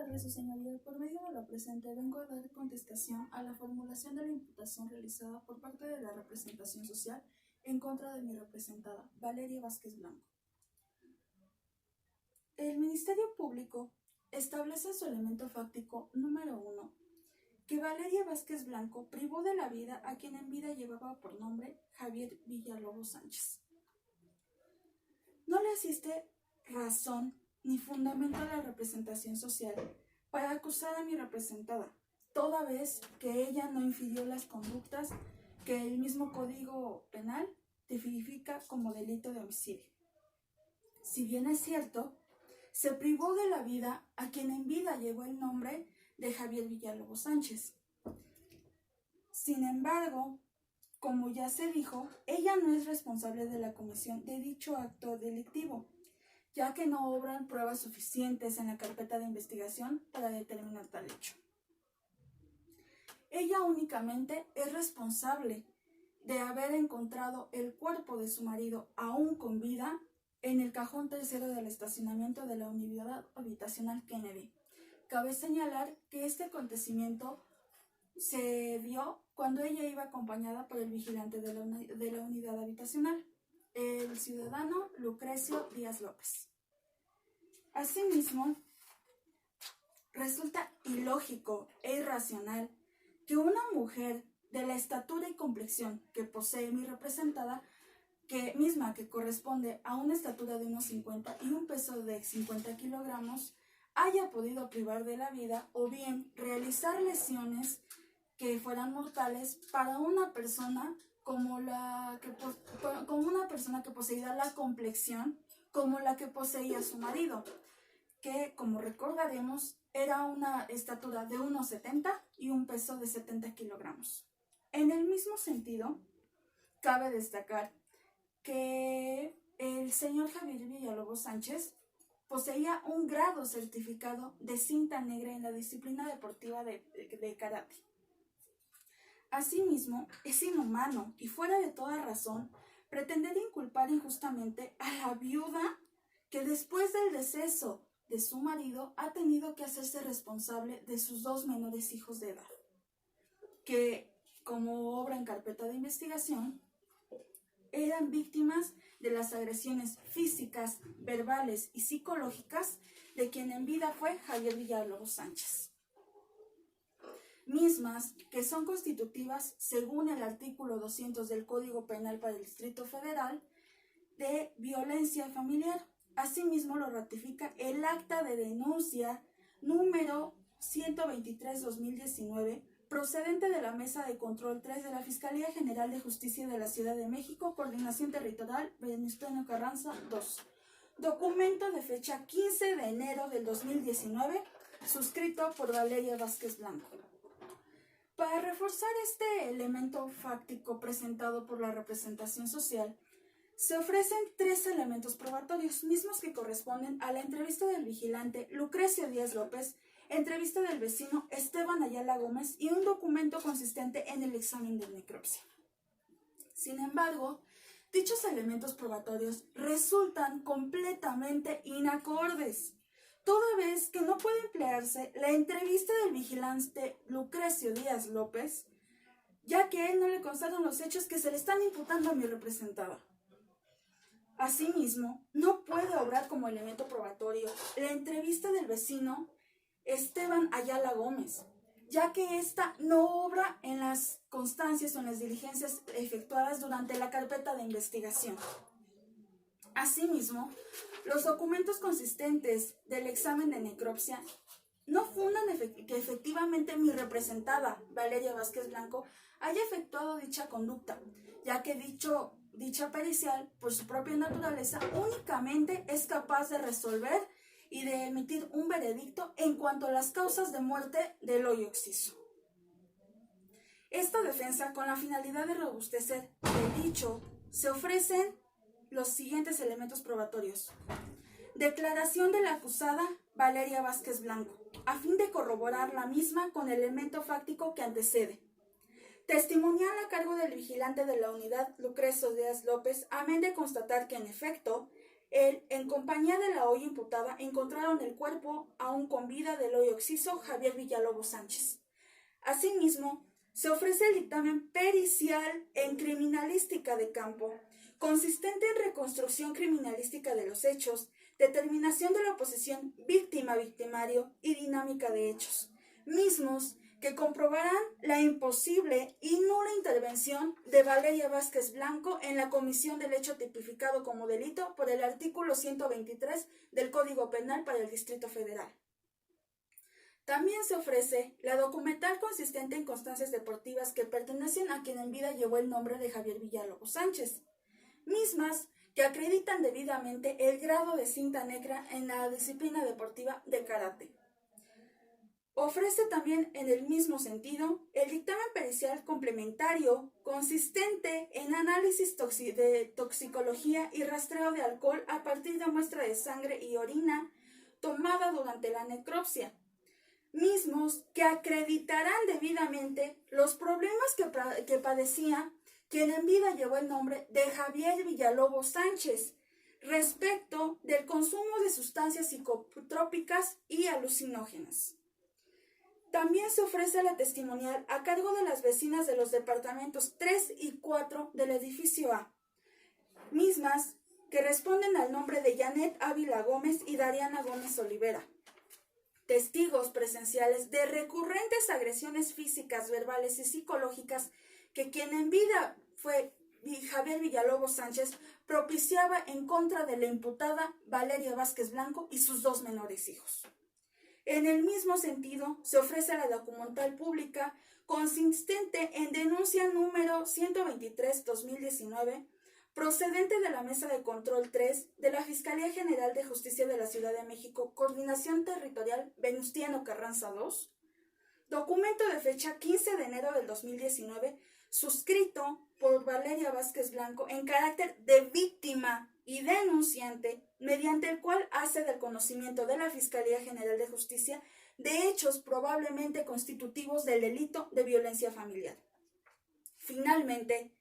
tardes, su señoría. Por medio de lo presente, vengo a dar contestación a la formulación de la imputación realizada por parte de la representación social en contra de mi representada, Valeria Vázquez Blanco. El Ministerio Público establece en su elemento fáctico número 1 que Valeria Vázquez Blanco privó de la vida a quien en vida llevaba por nombre Javier Villalobos Sánchez. No le asiste razón ni fundamento a la representación social para acusar a mi representada, toda vez que ella no infirió las conductas que el mismo Código Penal tipifica como delito de homicidio. Si bien es cierto, se privó de la vida a quien en vida llevó el nombre de Javier Villalobos Sánchez. Sin embargo, como ya se dijo, ella no es responsable de la comisión de dicho acto delictivo, ya que no obran pruebas suficientes en la carpeta de investigación para determinar tal hecho. Ella únicamente es responsable de haber encontrado el cuerpo de su marido aún con vida en el cajón tercero del estacionamiento de la unidad habitacional Kennedy. Cabe señalar que este acontecimiento se dio cuando ella iba acompañada por el vigilante de la unidad habitacional, el ciudadano Lucrecio Díaz López. Asimismo, resulta ilógico e irracional que una mujer de la estatura y complexión que posee mi representada, que corresponde a una estatura de unos 50 y un peso de 50 kilogramos, haya podido privar de la vida o bien realizar lesiones que fueran mortales para una persona como una persona que poseía la complexión como la que poseía su marido, que, como recordaremos, era una estatura de 1,70 y un peso de 70 kilogramos. En el mismo sentido, cabe destacar que el señor Javier Villalobos Sánchez poseía un grado certificado de cinta negra en la disciplina deportiva de karate. Asimismo, es inhumano y fuera de toda razón pretender inculpar injustamente a la viuda que después del deceso de su marido ha tenido que hacerse responsable de sus 2 menores hijos de edad, que, como obra en carpeta de investigación, eran víctimas de las agresiones físicas, verbales y psicológicas de quien en vida fue Javier Villalobos Sánchez, mismas que son constitutivas, según el artículo 200 del Código Penal para el Distrito Federal, de violencia familiar. Asimismo lo ratifica el acta de denuncia número 123/2019, procedente de la Mesa de Control 3 de la Fiscalía General de Justicia de la Ciudad de México, Coordinación Territorial, Venustiano Carranza 2. Documento de fecha 15 de enero del 2019, suscrito por Valeria Vázquez Blanco. Para reforzar este elemento fáctico presentado por la representación social, se ofrecen 3 elementos probatorios, mismos que corresponden a la entrevista del vigilante Lucrecio Díaz López, entrevista del vecino Esteban Ayala Gómez y un documento consistente en el examen de necropsia. Sin embargo, dichos elementos probatorios resultan completamente inacordes, toda vez que no puede emplearse la entrevista del vigilante Lucrecio Díaz López, ya que a él no le constaron los hechos que se le están imputando a mi representada. Asimismo, no puede obrar como elemento probatorio la entrevista del vecino Esteban Ayala Gómez, ya que ésta no obra en las constancias o en las diligencias efectuadas durante la carpeta de investigación. Asimismo, los documentos consistentes del examen de necropsia no fundan que efectivamente mi representada, Valeria Vázquez Blanco, haya efectuado dicha conducta, ya que dicha pericial, por su propia naturaleza, únicamente es capaz de resolver y de emitir un veredicto en cuanto a las causas de muerte del hoyo occiso. Esta defensa, con la finalidad de robustecer el dicho, se ofrecen los siguientes elementos probatorios. Declaración de la acusada Valeria Vázquez Blanco, a fin de corroborar la misma con el elemento fáctico que antecede. Testimonial a cargo del vigilante de la unidad Lucrecio Díaz López, amén de constatar que en efecto Él, en compañía de la hoy imputada, encontraron el cuerpo aún con vida del hoy occiso Javier Villalobos Sánchez. Asimismo, se ofrece el dictamen pericial en criminalística de campo, consistente en reconstrucción criminalística de los hechos, determinación de la posición víctima-victimario y dinámica de hechos, mismos que comprobarán la imposible y nula intervención de Valeria Vázquez Blanco en la comisión del hecho tipificado como delito por el artículo 123 del Código Penal para el Distrito Federal. También se ofrece la documental consistente en constancias deportivas que pertenecen a quien en vida llevó el nombre de Javier Villalobos Sánchez, mismas que acreditan debidamente el grado de cinta negra en la disciplina deportiva de karate. Ofrece también en el mismo sentido el dictamen pericial complementario consistente en análisis de toxicología y rastreo de alcohol a partir de muestra de sangre y orina tomada durante la necropsia, mismos que acreditarán debidamente los problemas que padecía quien en vida llevó el nombre de Javier Villalobos Sánchez respecto del consumo de sustancias psicotrópicas y alucinógenas. También se ofrece la testimonial a cargo de las vecinas de los departamentos 3 y 4 del edificio A, mismas que responden al nombre de Janet Ávila Gómez y Dariana Gómez Olivera, testigos presenciales de recurrentes agresiones físicas, verbales y psicológicas que quien en vida fue Javier Villalobos Sánchez propiciaba en contra de la imputada Valeria Vázquez Blanco y sus 2 menores hijos. En el mismo sentido, se ofrece la documental pública consistente en denuncia número 123-2019, procedente de la Mesa de Control 3 de la Fiscalía General de Justicia de la Ciudad de México, Coordinación Territorial Venustiano Carranza 2, documento de fecha 15 de enero del 2019, suscrito por Valeria Vázquez Blanco en carácter de víctima y denunciante, mediante el cual hace del conocimiento de la Fiscalía General de Justicia de hechos probablemente constitutivos del delito de violencia familiar. Finalmente,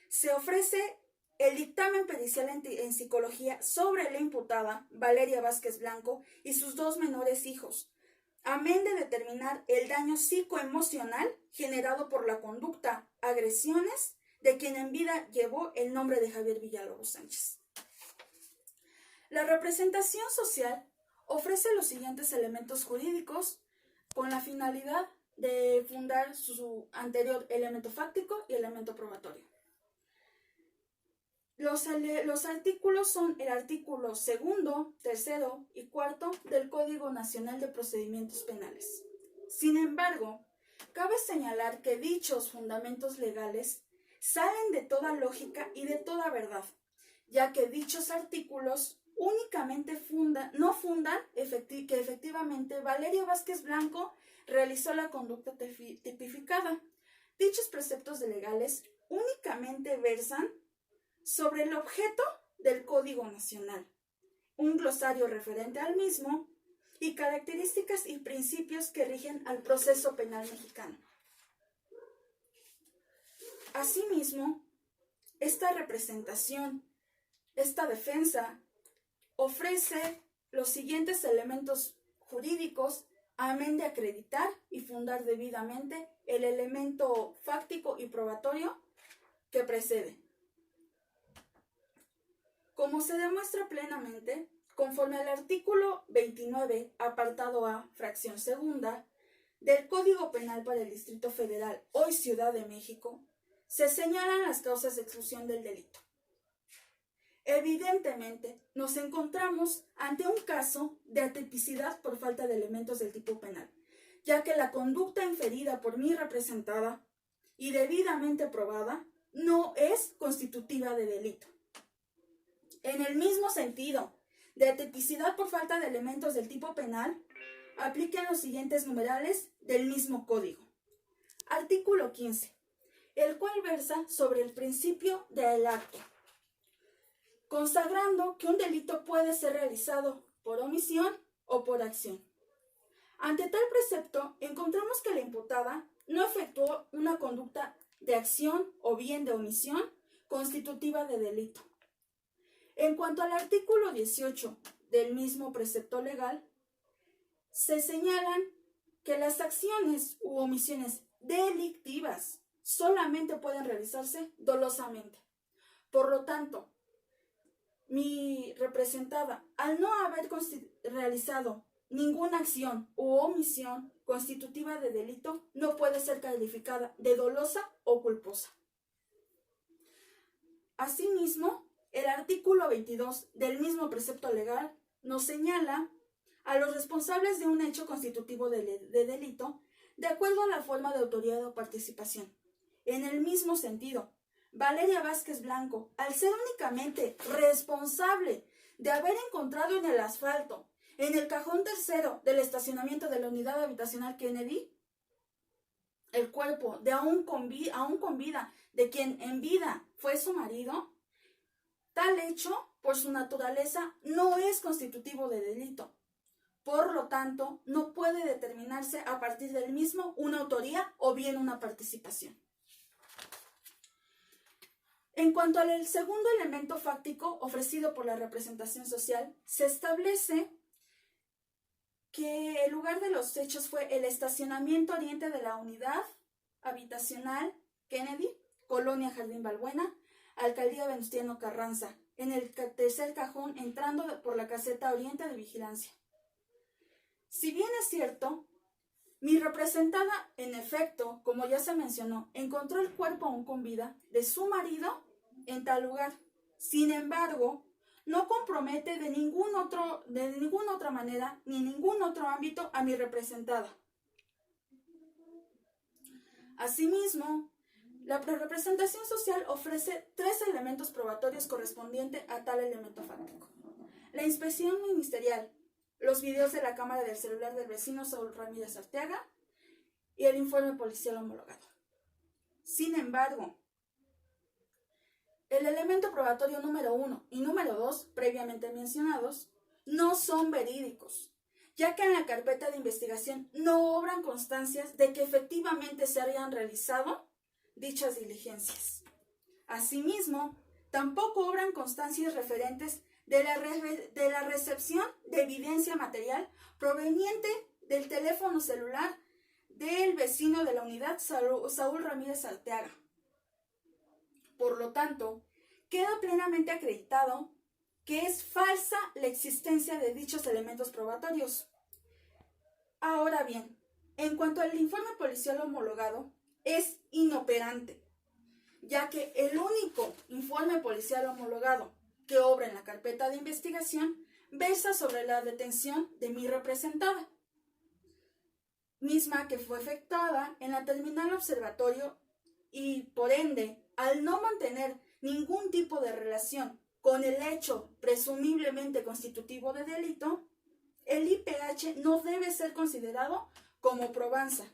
se ofrece el dictamen pericial en psicología sobre la imputada Valeria Vázquez Blanco y sus 2 menores hijos, amén de determinar el daño psicoemocional generado por la conducta, agresiones de quien en vida llevó el nombre de Javier Villalobos Sánchez. La representación social ofrece los siguientes elementos jurídicos con la finalidad de fundar su anterior elemento fáctico y elemento probatorio. Los artículos son el artículo 2, 3 y 4 del Código Nacional de Procedimientos Penales. Sin embargo, cabe señalar que dichos fundamentos legales salen de toda lógica y de toda verdad, ya que dichos artículos únicamente no fundan que efectivamente Valeria Vázquez Blanco realizó la conducta tipificada. Dichos preceptos legales únicamente versan sobre el objeto del Código Nacional, un glosario referente al mismo y características y principios que rigen al proceso penal mexicano. Asimismo, esta representación, esta defensa, ofrece los siguientes elementos jurídicos amén de acreditar y fundar debidamente el elemento fáctico y probatorio que precede. Como se demuestra plenamente, conforme al artículo 29, apartado A, fracción segunda, del Código Penal para el Distrito Federal, hoy Ciudad de México, se señalan las causas de exclusión del delito. Evidentemente, nos encontramos ante un caso de atipicidad por falta de elementos del tipo penal, ya que la conducta inferida por mí representada y debidamente probada no es constitutiva de delito. En el mismo sentido, de atipicidad por falta de elementos del tipo penal, apliquen los siguientes numerales del mismo código. Artículo 15, el cual versa sobre el principio del acto, consagrando que un delito puede ser realizado por omisión o por acción. Ante tal precepto, encontramos que la imputada no efectuó una conducta de acción o bien de omisión constitutiva de delito. En cuanto al artículo 18 del mismo precepto legal, se señalan que las acciones u omisiones delictivas solamente pueden realizarse dolosamente. Por lo tanto, mi representada, al no haber realizado ninguna acción u omisión constitutiva de delito, no puede ser calificada de dolosa o culposa. Asimismo, el artículo 22 del mismo precepto legal nos señala a los responsables de un hecho constitutivo de delito de acuerdo a la forma de autoridad o participación. En el mismo sentido, Valeria Vázquez Blanco, al ser únicamente responsable de haber encontrado en el asfalto, en el cajón tercero del estacionamiento de la unidad habitacional Kennedy, el cuerpo de aún con vida de quien en vida fue su marido, tal hecho, por su naturaleza, no es constitutivo de delito. Por lo tanto, no puede determinarse a partir del mismo una autoría o bien una participación. En cuanto al segundo elemento fáctico ofrecido por la representación social, se establece que el lugar de los hechos fue el estacionamiento oriente de la unidad habitacional Kennedy, Colonia Jardín Balbuena, Alcaldía Venustiano Carranza, en el tercer cajón entrando por la caseta oriente de vigilancia. Si bien es cierto, mi representada, en efecto, como ya se mencionó, encontró el cuerpo aún con vida de su marido en tal lugar. Sin embargo, no compromete de ninguna otra manera ni en ningún otro ámbito a mi representada. Asimismo, la representación social ofrece 3 elementos probatorios correspondientes a tal elemento fáctico: la inspección ministerial, los videos de la cámara del celular del vecino Saúl Ramírez Arteaga y el informe policial homologado. Sin embargo, el elemento probatorio número 1 y número 2, previamente mencionados, no son verídicos, ya que en la carpeta de investigación no obran constancias de que efectivamente se habían realizado dichas diligencias. Asimismo, tampoco obran constancias referentes de la recepción de evidencia material proveniente del teléfono celular del vecino de la unidad, Saúl Ramírez Arteaga. Por lo tanto, queda plenamente acreditado que es falsa la existencia de dichos elementos probatorios. Ahora bien, en cuanto al informe policial homologado, es inoperante, ya que el único informe policial homologado que obra en la carpeta de investigación versa sobre la detención de mi representada, misma que fue efectuada en la terminal observatorio y, por ende, al no mantener ningún tipo de relación con el hecho presumiblemente constitutivo de delito, el IPH no debe ser considerado como probanza.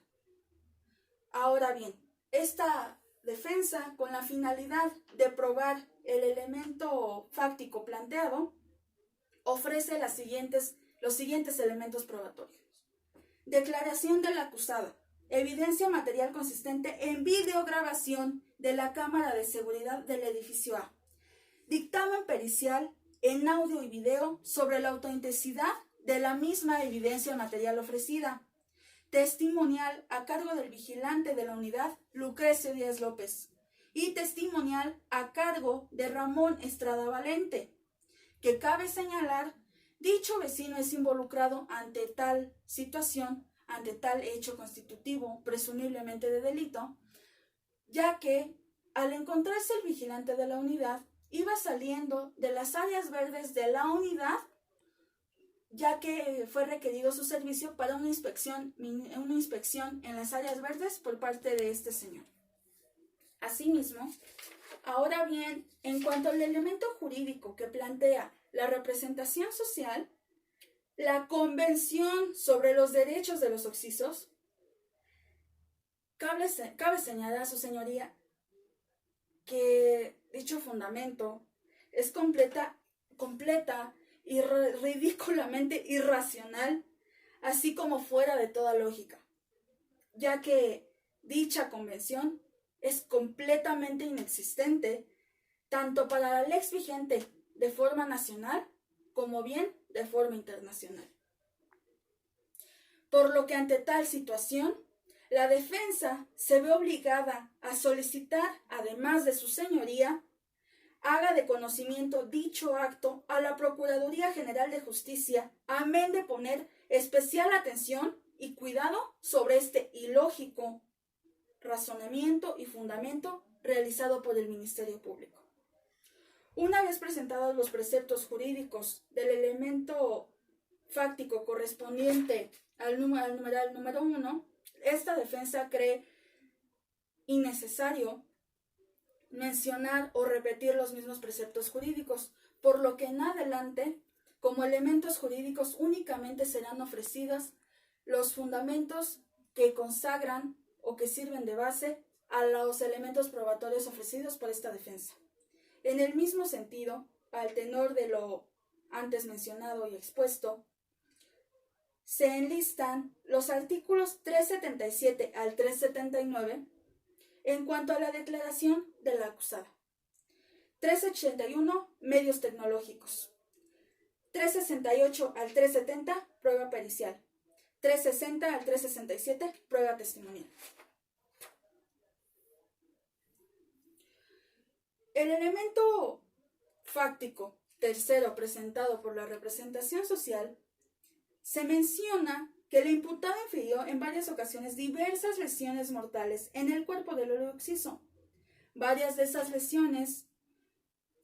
Ahora bien, esta defensa, con la finalidad de probar el elemento fáctico planteado, ofrece los siguientes elementos probatorios: declaración de la acusada, evidencia material consistente en videograbación de la cámara de seguridad del edificio A, dictamen pericial en audio y video sobre la autenticidad de la misma evidencia material ofrecida, testimonial a cargo del vigilante de la unidad, Lucrecio Díaz López, y testimonial a cargo de Ramón Estrada Valente, que cabe señalar, dicho vecino es involucrado ante tal situación, ante tal hecho constitutivo, presumiblemente de delito, ya que al encontrarse el vigilante de la unidad, iba saliendo de las áreas verdes de la unidad, ya que fue requerido su servicio para una inspección en las áreas verdes por parte de este señor. Asimismo, ahora bien, en cuanto al elemento jurídico que plantea la representación social, la Convención sobre los Derechos de los Occisos, cabe señalar a su señoría que dicho fundamento es completa y ridículamente irracional, así como fuera de toda lógica, ya que dicha convención es completamente inexistente tanto para la lex vigente de forma nacional como bien de forma internacional. Por lo que ante tal situación, la defensa se ve obligada a solicitar, además de su señoría, haga de conocimiento dicho acto a la Procuraduría General de Justicia, amén de poner especial atención y cuidado sobre este ilógico razonamiento y fundamento realizado por el Ministerio Público. Una vez presentados los preceptos jurídicos del elemento fáctico correspondiente al numeral número 1, esta defensa cree innecesario mencionar o repetir los mismos preceptos jurídicos, por lo que en adelante, como elementos jurídicos, únicamente serán ofrecidos los fundamentos que consagran o que sirven de base a los elementos probatorios ofrecidos por esta defensa. En el mismo sentido, al tenor de lo antes mencionado y expuesto, se enlistan los artículos 377 al 379 en cuanto a la declaración de la acusada. 381, medios tecnológicos. 368 al 370, prueba pericial. 360 al 367, prueba testimonial. El elemento fáctico tercero presentado por la representación social se menciona que el imputado infirió en varias ocasiones diversas lesiones mortales en el cuerpo del occiso. Varias de esas lesiones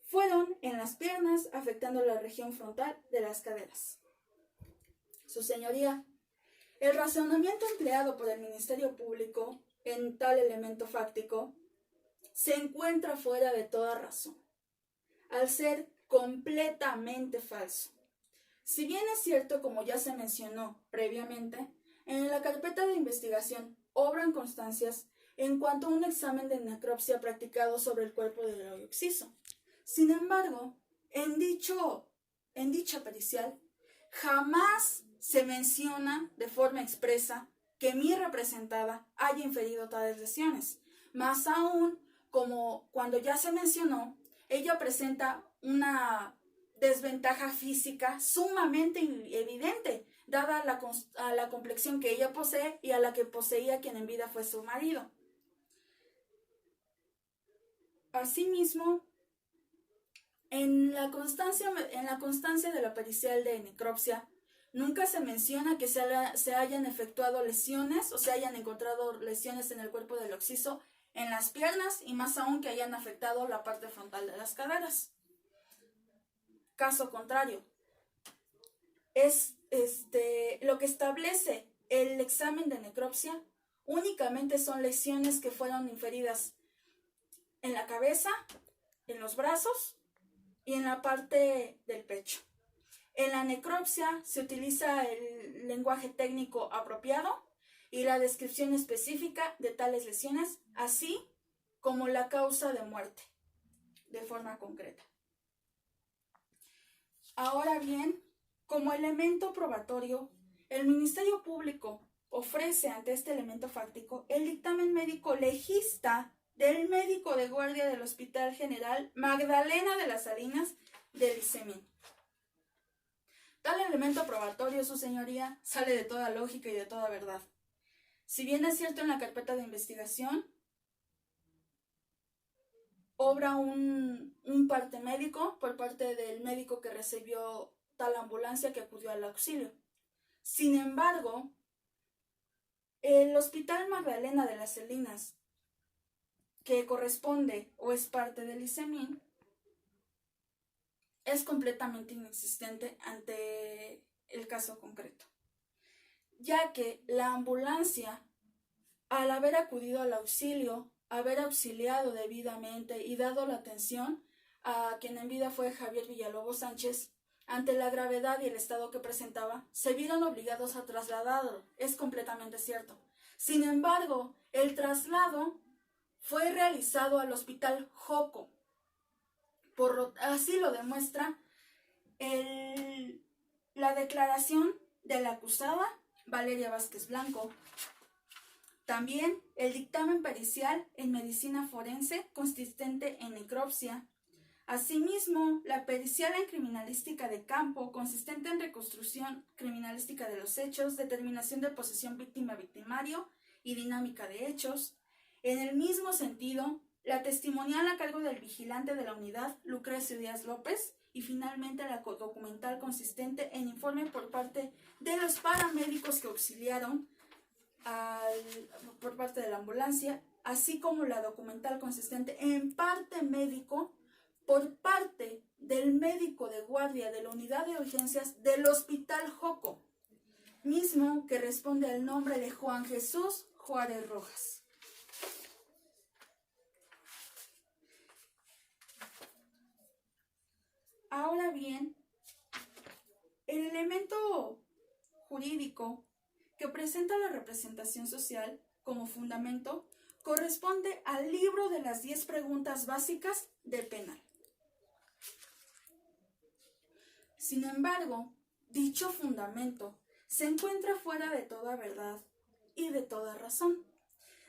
fueron en las piernas, afectando la región frontal de las caderas. Su señoría, el razonamiento empleado por el Ministerio Público en tal elemento fáctico se encuentra fuera de toda razón, al ser completamente falso. Si bien es cierto, como ya se mencionó previamente, en la carpeta de investigación obran constancias en cuanto a un examen de necropsia practicado sobre el cuerpo del occiso. Sin embargo, en dicha pericial, jamás se menciona de forma expresa que mi representada haya inferido tales lesiones. Más aún, como cuando ya se mencionó, ella presenta una desventaja física sumamente evidente, dada a la complexión que ella posee y a la que poseía quien en vida fue su marido. Asimismo, en la constancia de la pericial de necropsia, nunca se menciona que se hayan efectuado lesiones o se hayan encontrado lesiones en el cuerpo del occiso en las piernas y más aún que hayan afectado la parte frontal de las caderas. Caso contrario, es lo que establece el examen de necropsia únicamente son lesiones que fueron inferidas en la cabeza, en los brazos y en la parte del pecho. En la necropsia se utiliza el lenguaje técnico apropiado y la descripción específica de tales lesiones, así como la causa de muerte, de forma concreta. Ahora bien, como elemento probatorio, el Ministerio Público ofrece ante este elemento fáctico el dictamen médico legista del médico de guardia del Hospital General Magdalena de las Salinas del ICEMIN. Tal elemento probatorio, su señoría, sale de toda lógica y de toda verdad. Si bien es cierto, en la carpeta de investigación obra un parte médico por parte del médico que recibió tal ambulancia que acudió al auxilio. Sin embargo, el Hospital Magdalena de las Salinas, que corresponde o es parte del ICEMIN, es completamente inexistente ante el caso concreto, ya que la ambulancia, al haber acudido al auxilio, haber auxiliado debidamente y dado la atención a quien en vida fue Javier Villalobos Sánchez, ante la gravedad y el estado que presentaba, se vieron obligados a trasladarlo. Es completamente cierto. Sin embargo, el traslado fue realizado al Hospital Joco. Así lo demuestra la declaración de la acusada Valeria Vázquez Blanco. También el dictamen pericial en medicina forense consistente en necropsia, Asimismo, la pericial en criminalística de campo, consistente en reconstrucción criminalística de los hechos, determinación de posesión víctima-victimario y dinámica de hechos. En el mismo sentido, la testimonial a cargo del vigilante de la unidad, Lucrecio Díaz López, y finalmente la documental consistente en informe por parte de los paramédicos que auxiliaron por parte de la ambulancia, así como la documental consistente en parte médico por parte del médico de guardia de la unidad de urgencias del Hospital Joco, mismo que responde al nombre de Juan Jesús Juárez Rojas. Ahora bien, el elemento jurídico que presenta la representación social como fundamento corresponde al libro de las 10 preguntas básicas del penal. Sin embargo, dicho fundamento se encuentra fuera de toda verdad y de toda razón,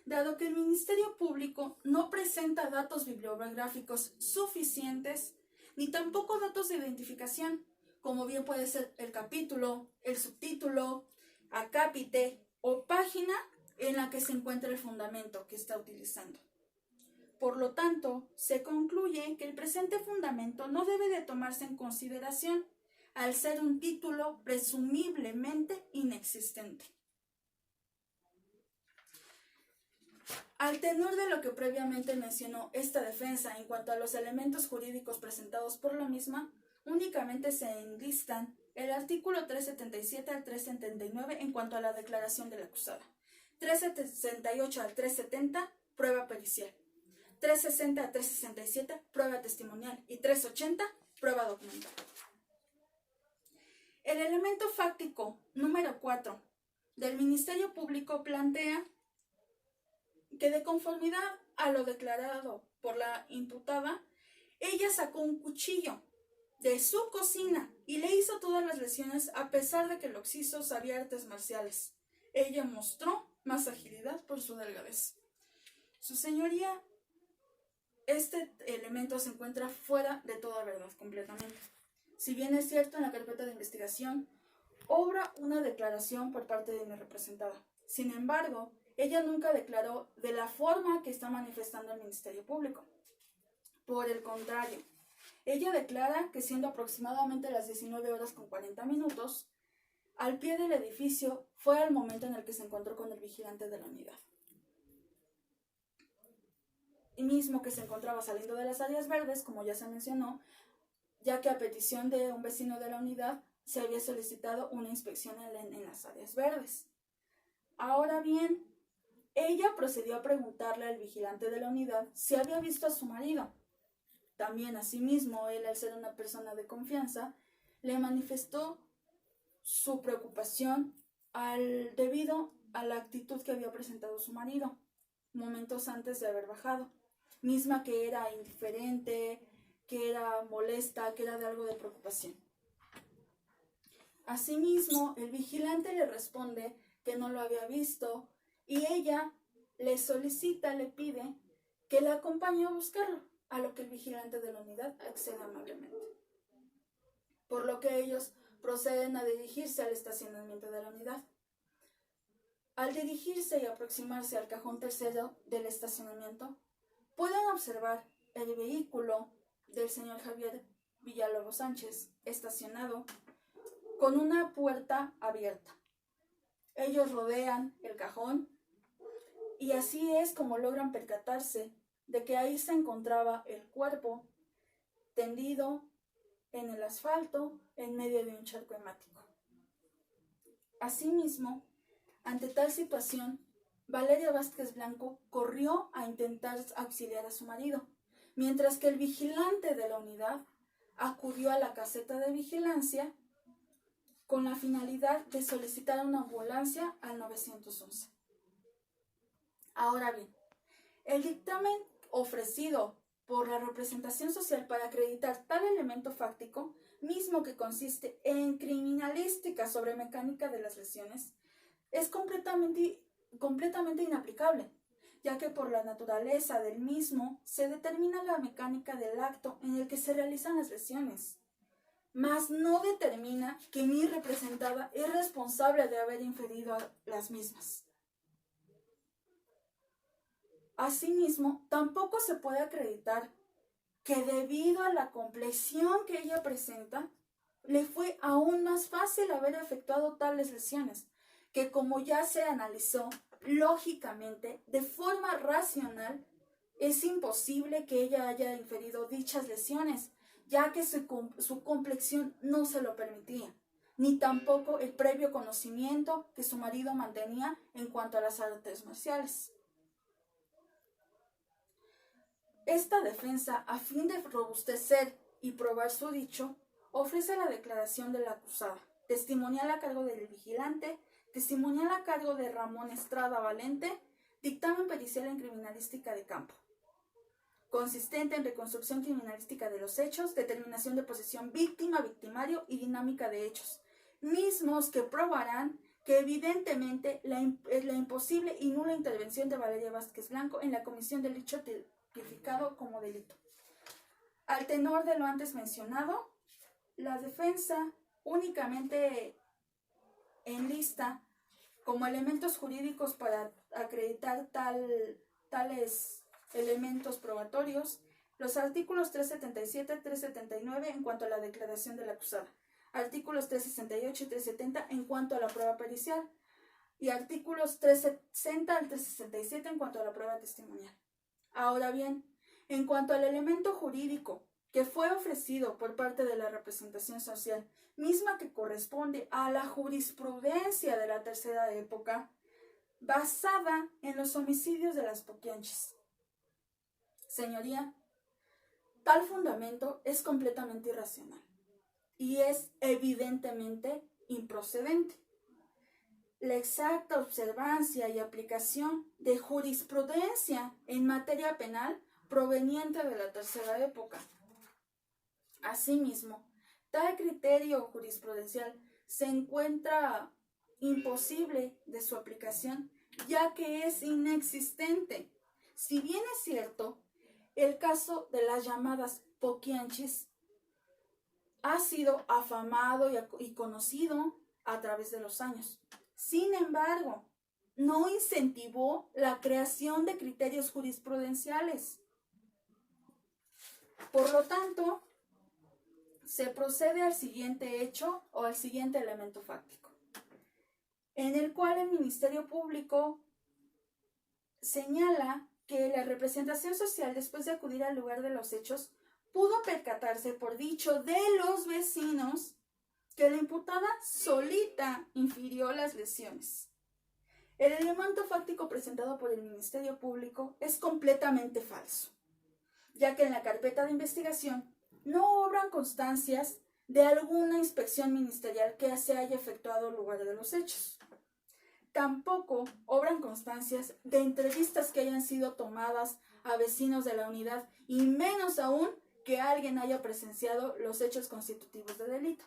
dado que el Ministerio Público no presenta datos bibliográficos suficientes ni tampoco datos de identificación, como bien puede ser el capítulo, el subtítulo, acápite o página en la que se encuentra el fundamento que está utilizando. Por lo tanto, se concluye que el presente fundamento no debe de tomarse en consideración al ser un título presumiblemente inexistente. Al tenor de lo que previamente mencionó esta defensa en cuanto a los elementos jurídicos presentados por la misma, únicamente se enlistan el artículo 377 al 379 en cuanto a la declaración de la acusada, 368 al 370, prueba pericial, 360 al 367, prueba testimonial y 380, prueba documental. El elemento fáctico número 4 del Ministerio Público plantea que de conformidad a lo declarado por la imputada, ella sacó un cuchillo de su cocina y le hizo todas las lesiones a pesar de que el occiso sabía artes marciales. Ella mostró más agilidad por su delgadez. Su señoría, este elemento se encuentra fuera de toda verdad completamente. Si bien es cierto, en la carpeta de investigación obra una declaración por parte de mi representada. Sin embargo, ella nunca declaró de la forma que está manifestando el Ministerio Público. Por el contrario, ella declara que siendo aproximadamente las 19 horas con 40 minutos, al pie del edificio fue el momento en el que se encontró con el vigilante de la unidad. Y mismo que se encontraba saliendo de las áreas verdes, como ya se mencionó, ya que a petición de un vecino de la unidad se había solicitado una inspección en las áreas verdes. Ahora bien, ella procedió a preguntarle al vigilante de la unidad si había visto a su marido. También, asimismo, él, al ser una persona de confianza, le manifestó su preocupación debido a la actitud que había presentado su marido momentos antes de haber bajado, misma que era indiferente, que era molesta, que era de algo de preocupación. Asimismo, el vigilante le responde que no lo había visto y ella le solicita, le pide que la acompañe a buscarlo, a lo que el vigilante de la unidad accede amablemente. Por lo que ellos proceden a dirigirse al estacionamiento de la unidad. Al dirigirse y aproximarse al cajón tercero del estacionamiento, pueden observar el vehículo del señor Javier Villalobos Sánchez estacionado con una puerta abierta. Ellos rodean el cajón y así es como logran percatarse de que ahí se encontraba el cuerpo tendido en el asfalto en medio de un charco hemático. Asimismo, ante tal situación, Valeria Vázquez Blanco corrió a intentar auxiliar a su marido, mientras que el vigilante de la unidad acudió a la caseta de vigilancia con la finalidad de solicitar una ambulancia al 911. Ahora bien, el dictamen ofrecido por la representación social para acreditar tal elemento fáctico, mismo que consiste en criminalística sobre mecánica de las lesiones, es completamente inaplicable, ya que por la naturaleza del mismo se determina la mecánica del acto en el que se realizan las lesiones, mas no determina que mi representada es responsable de haber inferido las mismas. Asimismo, tampoco se puede acreditar que debido a la complexión que ella presenta, le fue aún más fácil haber efectuado tales lesiones, que como ya se analizó, lógicamente, de forma racional, es imposible que ella haya inferido dichas lesiones, ya que su complexión no se lo permitía, ni tampoco el previo conocimiento que su marido mantenía en cuanto a las artes marciales. Esta defensa, a fin de robustecer y probar su dicho, ofrece la declaración de la acusada, testimonial a cargo del vigilante, testimonial a cargo de Ramón Estrada Valente, dictamen pericial en criminalística de campo, consistente en reconstrucción criminalística de los hechos, determinación de posesión víctima, victimario y dinámica de hechos, mismos que probarán que evidentemente la imposible y nula intervención de Valeria Vázquez Blanco en la comisión del hecho tipificado como delito. Al tenor de lo antes mencionado, la defensa únicamente enlista como elementos jurídicos para acreditar tales elementos probatorios los artículos 377 y 379 en cuanto a la declaración de la acusada, artículos 368 y 370 en cuanto a la prueba pericial y artículos 360 al 367 en cuanto a la prueba testimonial. Ahora bien, en cuanto al elemento jurídico que fue ofrecido por parte de la representación social, misma que corresponde a la jurisprudencia de la tercera época, basada en los homicidios de las Poquianchis. Señoría, tal fundamento es completamente irracional y es evidentemente improcedente. La exacta observancia y aplicación de jurisprudencia en materia penal proveniente de la tercera época. Asimismo, tal criterio jurisprudencial se encuentra imposible de su aplicación, ya que es inexistente. Si bien es cierto, el caso de las llamadas Poquianchis ha sido afamado y conocido a través de los años. Sin embargo, no incentivó la creación de criterios jurisprudenciales. Por lo tanto, se procede al siguiente hecho o al siguiente elemento fáctico, en el cual el Ministerio Público señala que la representación social, después de acudir al lugar de los hechos, pudo percatarse por dicho de los vecinos que la imputada solita infirió las lesiones. El elemento fáctico presentado por el Ministerio Público es completamente falso, ya que en la carpeta de investigación no obran constancias de alguna inspección ministerial que se haya efectuado al lugar de los hechos. Tampoco obran constancias de entrevistas que hayan sido tomadas a vecinos de la unidad y menos aún que alguien haya presenciado los hechos constitutivos de delito.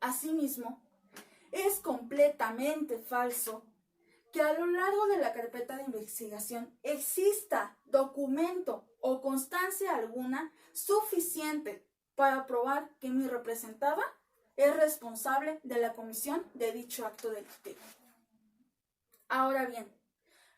Asimismo, es completamente falso que a lo largo de la carpeta de investigación exista documento o constancia alguna suficiente para probar que mi representada es responsable de la comisión de dicho acto delictivo. Ahora bien,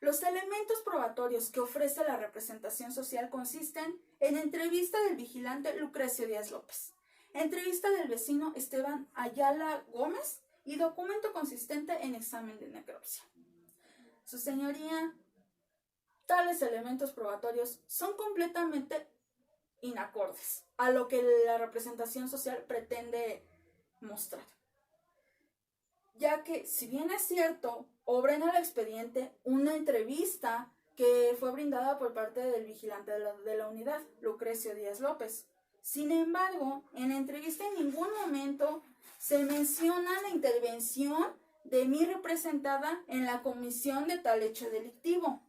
los elementos probatorios que ofrece la representación social consisten en entrevista del vigilante Lucrecio Díaz López, entrevista del vecino Esteban Ayala Gómez y documento consistente en examen de necropsia. Su señoría, tales elementos probatorios son completamente inacordes a lo que la representación social pretende mostrar, ya que si bien es cierto, obra en el expediente una entrevista que fue brindada por parte del vigilante de la unidad, Lucrecio Díaz López. Sin embargo, en la entrevista en ningún momento se menciona la intervención de mi representada en la comisión de tal hecho delictivo.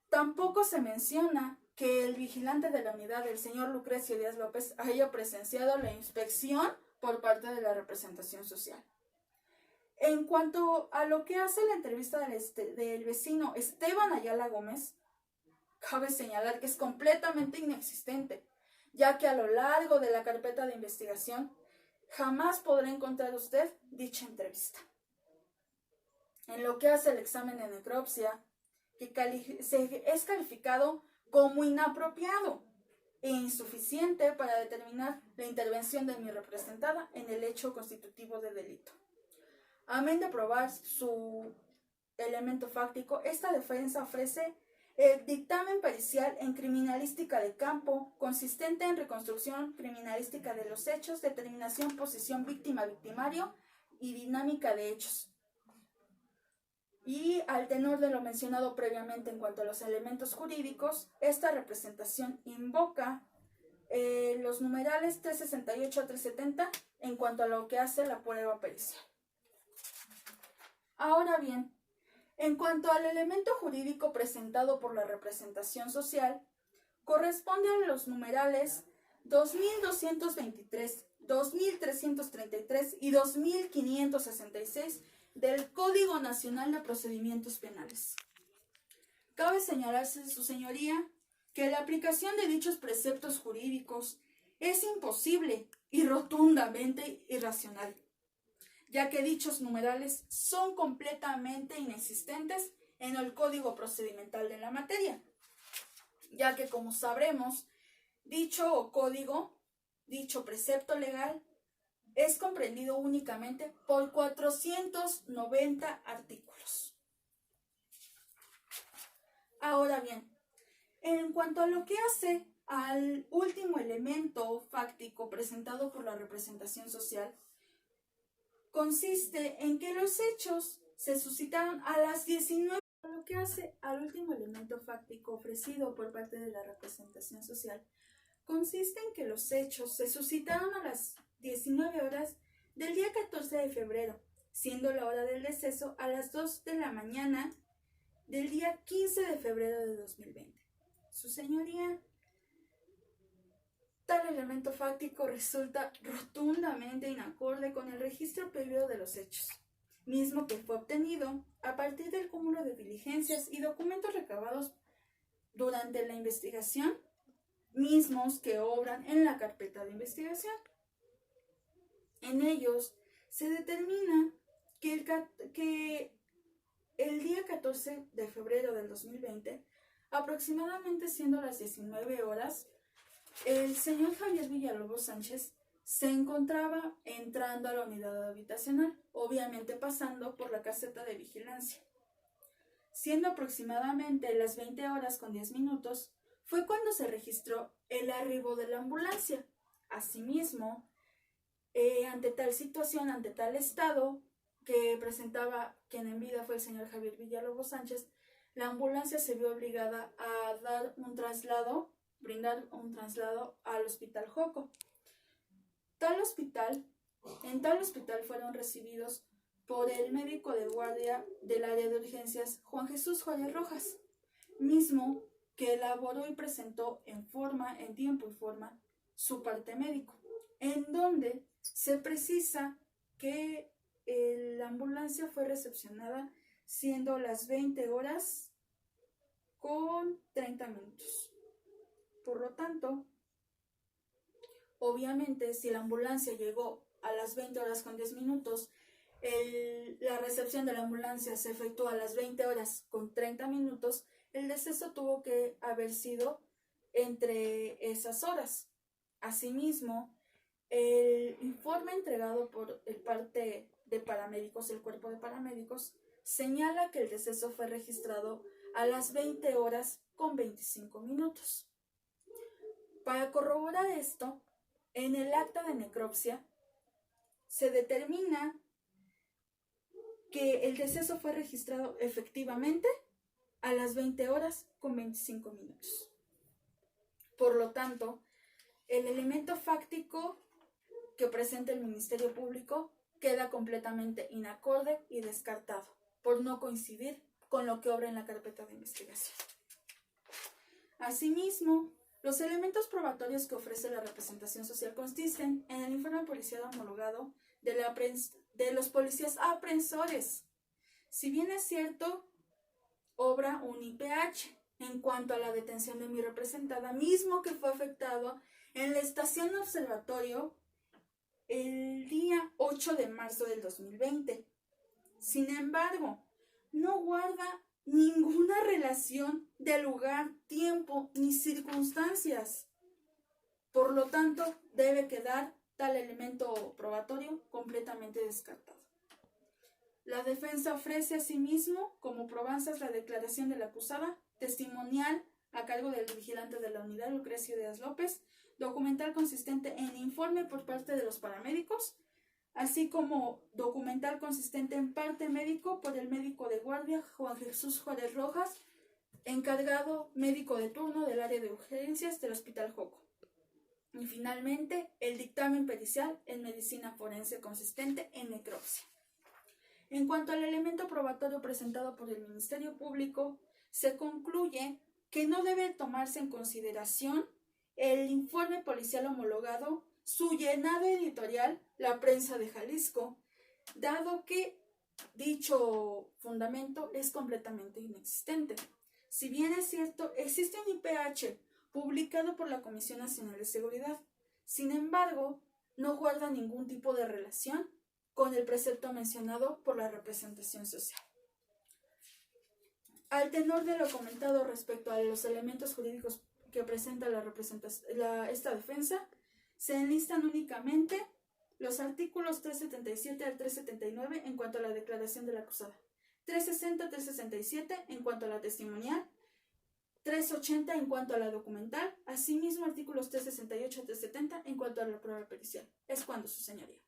Tampoco se menciona que el vigilante de la unidad, el señor Lucrecio Díaz López, haya presenciado la inspección por parte de la representación social. En cuanto a lo que hace la entrevista del vecino Esteban Ayala Gómez, cabe señalar que es completamente inexistente, ya que a lo largo de la carpeta de investigación jamás podrá encontrar usted dicha entrevista. En lo que hace el examen de necropsia, es calificado como inapropiado e insuficiente para determinar la intervención de mi representada en el hecho constitutivo de delito. Amén de probar su elemento fáctico, esta defensa ofrece el dictamen pericial en criminalística de campo, consistente en reconstrucción criminalística de los hechos, determinación, posición víctima-victimario y dinámica de hechos. Y al tenor de lo mencionado previamente en cuanto a los elementos jurídicos, esta representación invoca los numerales 368 a 370 en cuanto a lo que hace la prueba pericial. Ahora bien, en cuanto al elemento jurídico presentado por la representación social, corresponde a los numerales 2223, 2333 y 2566 del Código Nacional de Procedimientos Penales. Cabe señalarse, su señoría, que la aplicación de dichos preceptos jurídicos es imposible y rotundamente irracional, ya que dichos numerales son completamente inexistentes en el Código Procedimental de la materia, ya que, como sabremos, dicho código, dicho precepto legal, es comprendido únicamente por 490 artículos. Ahora bien, en cuanto a lo que hace al último elemento fáctico presentado por la representación social, consiste en que los hechos se suscitaron a las 19 horas. Lo que hace al último elemento fáctico ofrecido por parte de la representación social consiste en que los hechos se suscitaron a las 19 horas del día 14 de febrero, siendo la hora del deceso a las 2 de la mañana del día 15 de febrero de 2020. Su señoría, tal elemento fáctico resulta rotundamente inacorde con el registro previo de los hechos, mismo que fue obtenido a partir del cúmulo de diligencias y documentos recabados durante la investigación, mismos que obran en la carpeta de investigación. En ellos se determina que el día 14 de febrero del 2020, aproximadamente siendo las 19 horas, el señor Javier Villalobos Sánchez se encontraba entrando a la unidad habitacional, obviamente pasando por la caseta de vigilancia. Siendo aproximadamente las 20 horas con 10 minutos, fue cuando se registró el arribo de la ambulancia. Asimismo, ante tal situación, ante tal estado que presentaba quien en vida fue el señor Javier Villalobos Sánchez, la ambulancia se vio obligada a brindar un traslado al Hospital Joco. En tal hospital fueron recibidos por el médico de guardia del área de urgencias, Juan Jesús Juárez Rojas, mismo que elaboró y presentó en tiempo y forma, su parte médico, en donde se precisa que la ambulancia fue recepcionada siendo las 20 horas con 30 minutos. Por lo tanto, obviamente, si la ambulancia llegó a las 20 horas con 10 minutos, la recepción de la ambulancia se efectuó a las 20 horas con 30 minutos, el deceso tuvo que haber sido entre esas horas. Asimismo, el informe entregado por el parte de paramédicos, el cuerpo de paramédicos, señala que el deceso fue registrado a las 20 horas con 25 minutos. Para corroborar esto, en el acta de necropsia se determina que el deceso fue registrado efectivamente a las 20 horas con 25 minutos. Por lo tanto, el elemento fáctico que presenta el Ministerio Público queda completamente inacorde y descartado, por no coincidir con lo que obra en la carpeta de investigación. Asimismo, los elementos probatorios que ofrece la representación social consisten en el informe policial homologado de la de los policías aprensores. Si bien es cierto, obra un IPH en cuanto a la detención de mi representada, mismo que fue afectado en la estación observatorio el día 8 de marzo del 2020. Sin embargo, no guarda ninguna relación de lugar, tiempo ni circunstancias. Por lo tanto, debe quedar tal elemento probatorio completamente descartado. La defensa ofrece asimismo como probanzas la declaración de la acusada, testimonial a cargo del vigilante de la unidad, Lucrecio Díaz López, documental consistente en informe por parte de los paramédicos, así como documental consistente en parte médico por el médico de guardia Juan Jesús Juárez Rojas, encargado médico de turno del área de urgencias del Hospital Joco. Y finalmente, el dictamen pericial en medicina forense consistente en necropsia. En cuanto al elemento probatorio presentado por el Ministerio Público, se concluye que no debe tomarse en consideración el informe policial homologado, su llenado editorial, La Prensa de Jalisco, dado que dicho fundamento es completamente inexistente. Si bien es cierto, existe un IPH publicado por la Comisión Nacional de Seguridad, sin embargo, no guarda ningún tipo de relación con el precepto mencionado por la representación social. Al tenor de lo comentado respecto a los elementos jurídicos que presenta esta defensa, se enlistan únicamente los artículos 377 al 379 en cuanto a la declaración de la acusada, 360 al 367 en cuanto a la testimonial, 380 en cuanto a la documental, asimismo artículos 368 al 370 en cuanto a la prueba pericial. Es cuando, su señoría.